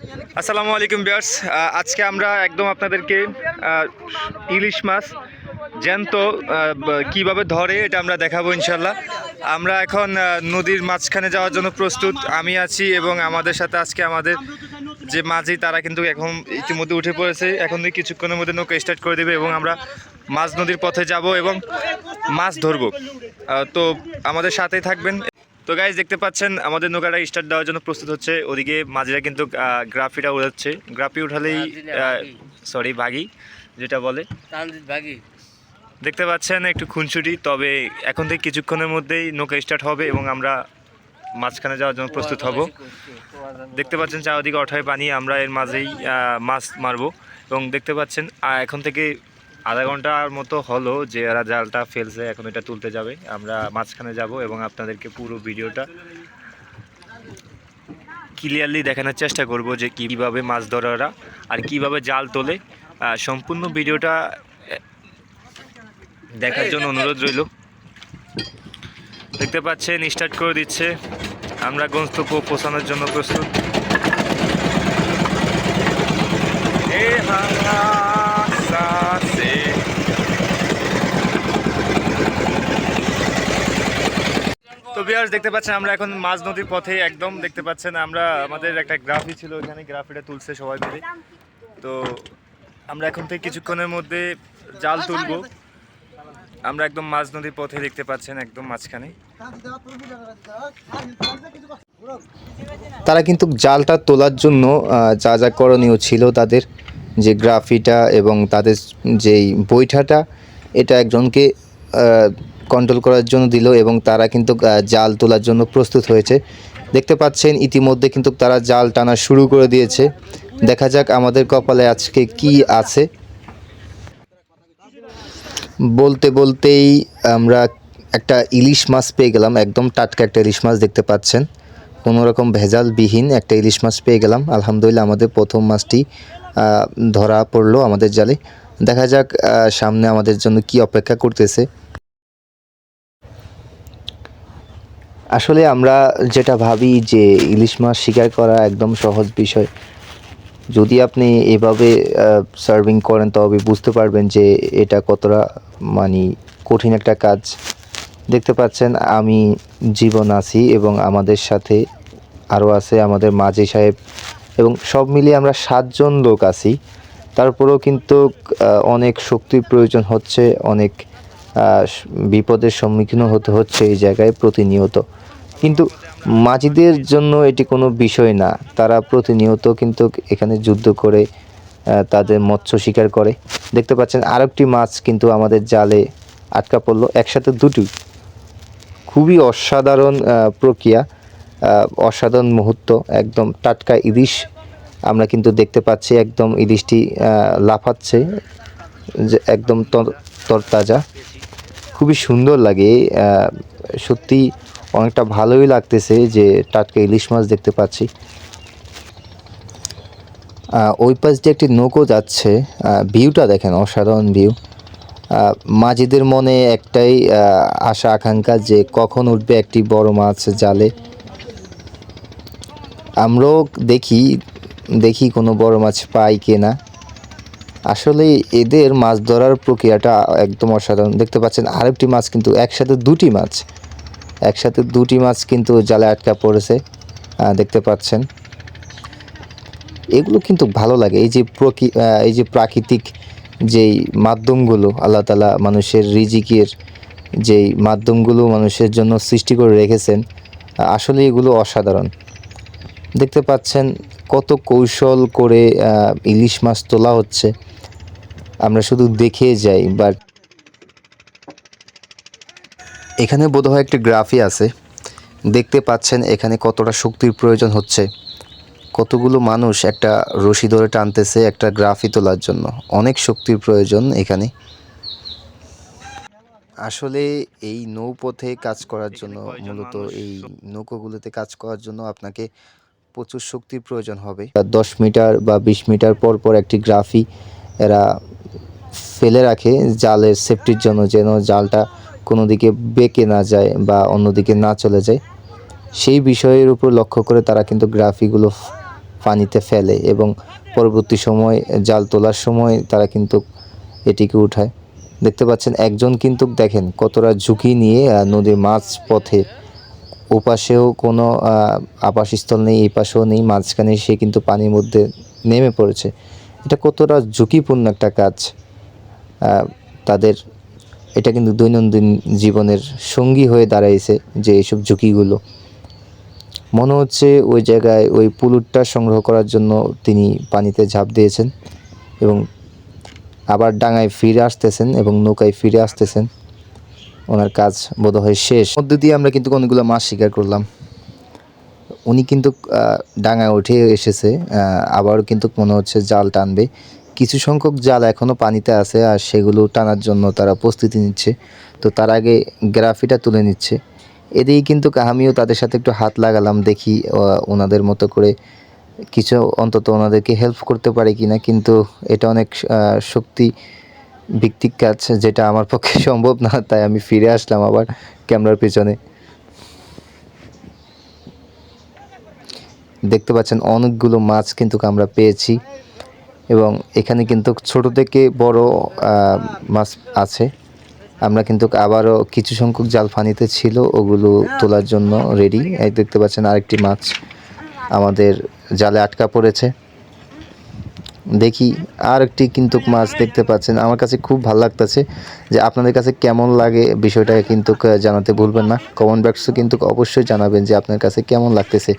আসসালামু আলাইকুম ভিউয়ার্স, আজকে আমরা একদম আপনাদেরকে ইলিশ মাছ জ্যান্ত কিভাবে ধরে এটা আমরা দেখাবো ইনশাল্লাহ। আমরা এখন নদীর মাঝখানে যাওয়ার জন্য প্রস্তুত। আমি আছি এবং আমাদের সাথে আজকে আমাদের যে মাঝি তারা কিন্তু এখন ইতিমধ্যে উঠে পড়েছে। এখন থেকে কিছুক্ষণের মধ্যে নৌকা স্টার্ট করে দেবে এবং আমরা মাছ নদীর পথে যাব এবং মাছ ধরবো। তো আমাদের সাথেই থাকবেন। তো গাইজ দেখতে পাচ্ছেন আমাদের নৌকাটা স্টার্ট দেওয়ার জন্য প্রস্তুত হচ্ছে। ওদিকে মাঝিরা কিন্তু গ্রাফিটা উড়াচ্ছে। গ্রাফি উঠালেই ভাগি যেটা বলে ভাগি দেখতে পাচ্ছেন একটু খুনসুটি। তবে এখন থেকে কিছুক্ষণের মধ্যেই নৌকা স্টার্ট হবে এবং আমরা মাঝখানে যাওয়ার জন্য প্রস্তুত হব। দেখতে পাচ্ছেন চারদিকে অঠায় পানি, আমরা এর মাঝেই মাছ মারবো। এবং দেখতে পাচ্ছেন এখন থেকে আধা ঘন্টার মতো হলো যে এরা জালটা ফেলছে, এখন এটা তুলতে যাবে। আমরা মাঝখানে যাব এবং আপনাদেরকে পুরো ভিডিওটা ক্লিয়ারলি দেখানোর চেষ্টা করব যে কীভাবে মাছ ধরে ওরা আর কীভাবে জাল তোলে। সম্পূর্ণ ভিডিওটা দেখার জন্য অনুরোধ রইল। দেখতে পাচ্ছেন স্টার্ট করে দিচ্ছে, আমরা গন্তব্য পৌঁছানোর জন্য প্রস্তুত। তো ভিউয়ার্স দেখতে পাচ্ছেন আমরা এখন মাঝ নদীর পথে একদম। দেখতে পাচ্ছেন আমরা আমাদের একটা গ্রাফি ছিল, ওখানে গ্রাফিটা তুলছে সবাই মিলে। তো আমরা এখন থেকে কিছুক্ষণের মধ্যে জাল তুলবো। আমরা একদম মাঝ নদীর পথে দেখতে পাচ্ছেন একদম মাঝখানে। তারা কিন্তু জালটা তোলার জন্য যা যা করণীয় ছিল তাদের যে গ্রাফিটা এবং তাদের যেই বৈঠাটা, এটা একজনকে কন্ট্রোল করার জন্য দিল এবং তারা কিন্তু জাল তোলার জন্য প্রস্তুত হয়েছে। দেখতে পাচ্ছেন ইতিমধ্যে কিন্তু তারা জাল টানা শুরু করে দিয়েছে। দেখা যাক আমাদের কপালে আজকে কি আছে। বলতে বলতেই আমরা একটা ইলিশ মাছ পেয়ে গেলাম, একদম টাটকা একটা ইলিশ মাছ দেখতে পাচ্ছেন। কোনো রকম ভেজালবিহীন একটা ইলিশ মাছ পেয়ে গেলাম। আলহামদুলিল্লাহ আমাদের প্রথম মাছটি ধরা পড়লো আমাদের জালে। দেখা যাক সামনে আমাদের জন্য কি অপেক্ষা করতেছে। আসলে আমরা যেটা ভাবি যে ইলিশ মাছ শিকার করা একদম সহজ বিষয়, যদি আপনি এভাবে সার্ভিং করেন তবে বুঝতে পারবেন যে এটা কতটা কঠিন একটা কাজ। দেখতে পাচ্ছেন আমি জীবন আছি এবং আমাদের সাথে আরও আছে আমাদের মাঝি সাহেব এবং সব মিলিয়ে আমরা 7 জন লোক আছি। তারপরেও কিন্তু অনেক শক্তির প্রয়োজন হচ্ছে, অনেক বিপদের সম্মুখীন হতে হচ্ছে এই জায়গায় প্রতিনিয়ত। কিন্তু মাঝিদের জন্য এটি কোনো বিষয় না, তারা প্রতিনিয়ত কিন্তু এখানে যুদ্ধ করে তাদের মৎস্য শিকার করে। দেখতে পাচ্ছেন আরেকটি মাছ কিন্তু আমাদের জালে আটকা পড়লো, একসাথে দুটি। খুবই অসাধারণ প্রক্রিয়া, অসাধারণ মুহূর্ত। একদম টাটকা ইলিশ আমরা কিন্তু দেখতে পাচ্ছি, একদম ইলিশটি লাফাচ্ছে, যে একদম তরতাজা, খুবই সুন্দর লাগে। সত্যি অনেকটা ভালোই লাগতেছে যে টাটকা ইলিশ মাছ দেখতে পাচ্ছি। ওই পাশ দিয়ে একটি নৌকো যাচ্ছে, ভিউটা দেখেন, অসাধারণ ভিউ। মাঝিদের মনে একটাই আশা আকাঙ্ক্ষা যে কখন উঠবে একটি বড় মাছ জালে। আমরাও দেখি কোনো বড় মাছ পাই কিনা। আসলে এদের মাছ ধরার প্রক্রিয়াটা একদম অসাধারণ। দেখতে পাচ্ছেন আরেকটি মাছ কিন্তু একসাথে দুটি মাছ কিন্তু জালে আটকা পড়েছে, দেখতে পাচ্ছেন। এগুলো কিন্তু ভালো লাগে, এই যে প্রাকৃতিক যেই মাধ্যমগুলো আল্লাহ তাআলা মানুষের রিজিকের যেই মাধ্যমগুলো মানুষের জন্য সৃষ্টি করে রেখেছেন, আসলে এগুলো অসাধারণ। দেখতে পাচ্ছেন কত কৌশল করে ইলিশ মাছ তোলা হচ্ছে, আমরা শুধু দেখে যাই। বাট এখানে বোধহয় একটি গ্রাফি আছে, দেখতে পাচ্ছেন এখানে কতটা শক্তির প্রয়োজন হচ্ছে। কতগুলো মানুষ একটা রশি ধরে টানতেছে একটা গ্রাফি তোলার জন্য, অনেক শক্তির প্রয়োজন এখানে। আসলে এই নৌপথে কাজ করার জন্য, মূলত এই নৌকোগুলোতে কাজ করার জন্য আপনাকে প্রচুর শক্তির প্রয়োজন হবে। 10 মিটার বা 20 মিটার পর পর একটি গ্রাফি এরা ফেলে রাখে জালের সেফটির জন্য, যেন জালটা কোনো দিকে বেঁকে না যায় বা অন্যদিকে না চলে যায়। সেই বিষয়ের উপর লক্ষ্য করে তারা কিন্তু গ্রাফিগুলো পানিতে ফেলে এবং পরবর্তী সময় জাল তোলার সময় তারা কিন্তু এটিকে উঠায়। দেখতে পাচ্ছেন একজন কিন্তু দেখেন কতটা ঝুঁকি নিয়ে নদীর মাঝ পথে, ওপাশেও কোনো আবাসস্থল নেই, এই পাশেও নেই, মাঝখানে সে কিন্তু পানির মধ্যে নেমে পড়েছে। এটা কতটা ঝুঁকিপূর্ণ একটা কাজ। তাদের এটা কিন্তু দৈনন্দিন জীবনের সঙ্গী হয়ে দাঁড়াইছে যে এইসব ঝুঁকিগুলো। মনে হচ্ছে ওই জায়গায় ওই পুলুটটা সংগ্রহ করার জন্য তিনি পানিতে ঝাঁপ দিয়েছেন এবং আবার ডাঙায় ফিরে আসতেছেন এবং নৌকায় ফিরে আসতেছেন। ওনার কাজ বোধহয় শেষ। মধ্য দিয়ে আমরা কিন্তু অনেকগুলো মাছ শিকার করলাম। উনি কিন্তু ডাঙায় উঠে এসেছে, আবারও কিন্তু মনে হচ্ছে জাল টানবে। কিছু সংখ্যক জাল এখনও পানিতে আছে আর সেগুলো টানার জন্য তারা প্রস্তুতি নিচ্ছে। তো তার আগে গ্রাফিটা তুলে নিচ্ছে। এদিকে কিন্তু আমিও তাদের সাথে একটু হাত লাগালাম, দেখি ওনাদের মতো করে কিছু অন্তত ওনাদেরকে হেল্প করতে পারে কিনা। কিন্তু এটা অনেক শক্তি ভিত্তিক কাজ, যেটা আমার পক্ষে সম্ভব না, তাই আমি ফিরে আসলাম আবার ক্যামেরার পেছনে। দেখতে পাচ্ছেন অনেকগুলো মাছ কিন্তু আমরা পেয়েছি এবং এখানে কিন্তু ছোট থেকে বড় মাছ আছে। আমরা কিন্তু আবারও কিছু সংখ্যক জাল পানিতে ছিল, ওগুলো তোলার জন্য রেডি। এই দেখতে পাচ্ছেন আরেকটি মাছ আমাদের জালে আটকা পড়েছে। দেখি আর একটি কিন্তু মাছ দেখতে পাচ্ছেন। আমার কাছে খুব ভালো লাগতেছে। যে আপনাদের কাছে কেমন লাগে বিষয়টা কিন্তু জানাতে ভুলবেন না। কমেন্ট বক্সে কিন্তু অবশ্যই জানাবেন যে আপনার কাছে কেমন লাগতেছে।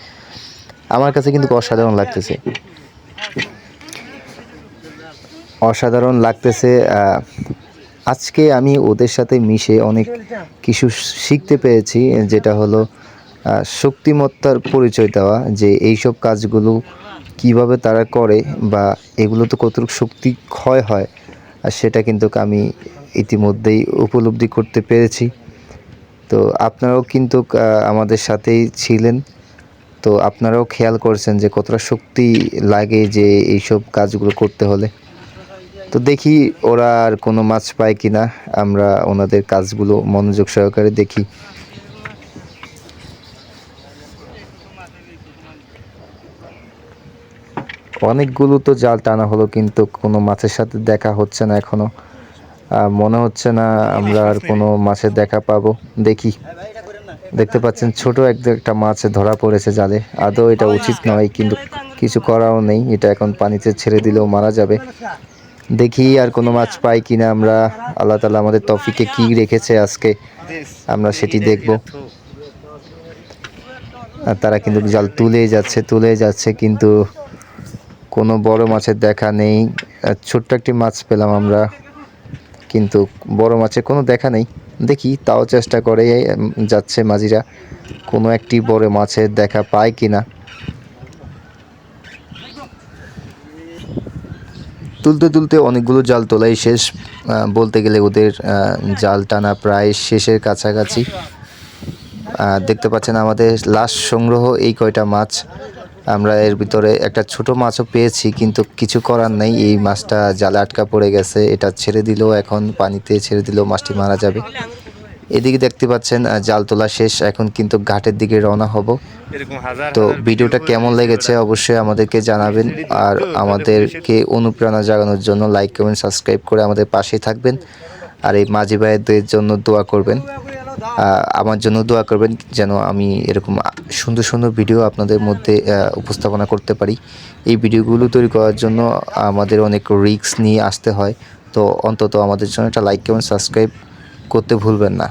আমার কাছে কিন্তু অসাধারণ লাগতেছে, অসাধারণ লাগতেছে। আজকে আমি ওদের সাথে মিশে অনেক কিছু শিখতে পেরেছি, যেটা হলো শক্তিমত্তার পরিচয় দেওয়া, যে এইসব কাজগুলো কিভাবে তারা করে বা এগুলো তো কতটুকু শক্তি ক্ষয় হয়, আর সেটা কিন্তু আমি ইতিমধ্যেই উপলব্ধি করতে পেরেছি। তো আপনারাও কিন্তু আমাদের সাথেই ছিলেন, তো আপনারাও খেয়াল করছেন যে কতটা শক্তি লাগে যে এইসব কাজগুলো করতে হলে। তো দেখি ওরা আর কোনো মাছ পায় কিনা, আমরা ওনাদের কাজগুলো মনোযোগ সহকারে দেখি। অনেকগুলো তো জাল টানা হলো কিন্তু কোনো মাছের সাথে দেখা হচ্ছে না এখনো। মনে হচ্ছে না আমরা আর কোনো মাছের দেখা পাবো। দেখি, দেখতে পাচ্ছেন ছোট একটা মাছ ধরা পড়েছে জালে। আদৌ এটা উচিত নয়, কিন্তু কিছু করাও নেই, এটা এখন পানিতে ছেড়ে দিলেও মারা যাবে। দেখি আর কোনো মাছ পাই কিনা আমরা। আল্লাহ তাআলা আমাদের তৌফিকে কি রেখেছে আজকে, আমরা সেটি দেখব। আর তারা কিন্তু জাল তুলে যাচ্ছে কিন্তু কোনো বড় মাছের দেখা নেই। ছোট্ট একটি মাছ পেলাম আমরা, কিন্তু বড় মাছের কোনো দেখা নেই। দেখি, তাও চেষ্টা করে যাচ্ছে মাঝিরা, কোনো একটি বড় মাছের দেখা পায় কিনা। তুলতে অনেকগুলো জাল তোলাই শেষ। বলতে গেলে ওদের জাল টানা প্রায় শেষের কাছাকাছি। দেখতে পাচ্ছেন আমাদের লাস্ট সংগ্রহ এই কয়টা মাছ। আমরা এর ভিতরে একটা ছোট মাছও পেয়েছি, কিন্তু কিছু করার নেই, এই মাছটা জালে আটকা পড়ে গেছে। এটা ছেড়ে দিলেও, এখন পানিতে ছেড়ে দিলেও মাছটি মারা যাবে। এদিকে দেখতে পাচ্ছেন জাল তোলা শেষ, এখন কিন্তু ঘাটের দিকে রওনা হব। তো ভিডিওটা কেমন লেগেছে অবশ্যই আমাদেরকে জানাবেন, আর আমাদেরকে অনুপ্রেরণা জাগানোর জন্য লাইক কমেন্ট সাবস্ক্রাইব করে আমাদের পাশেই থাকবেন। আর এই মাঝি ভাইদের জন্য দোয়া করবেন, আমার জন্য দোয়া করবেন, যেন আমি এরকম সুন্দর সুন্দর ভিডিও আপনাদের মধ্যে উপস্থাপনা করতে পারি। এই ভিডিওগুলো তৈরি করার জন্য আমাদের অনেক রিস্ক নিয়ে আসতে হয়। তো অন্তত আমাদের জন্য একটা লাইক কমেন্ট সাবস্ক্রাইব করতে ভুলবেন না।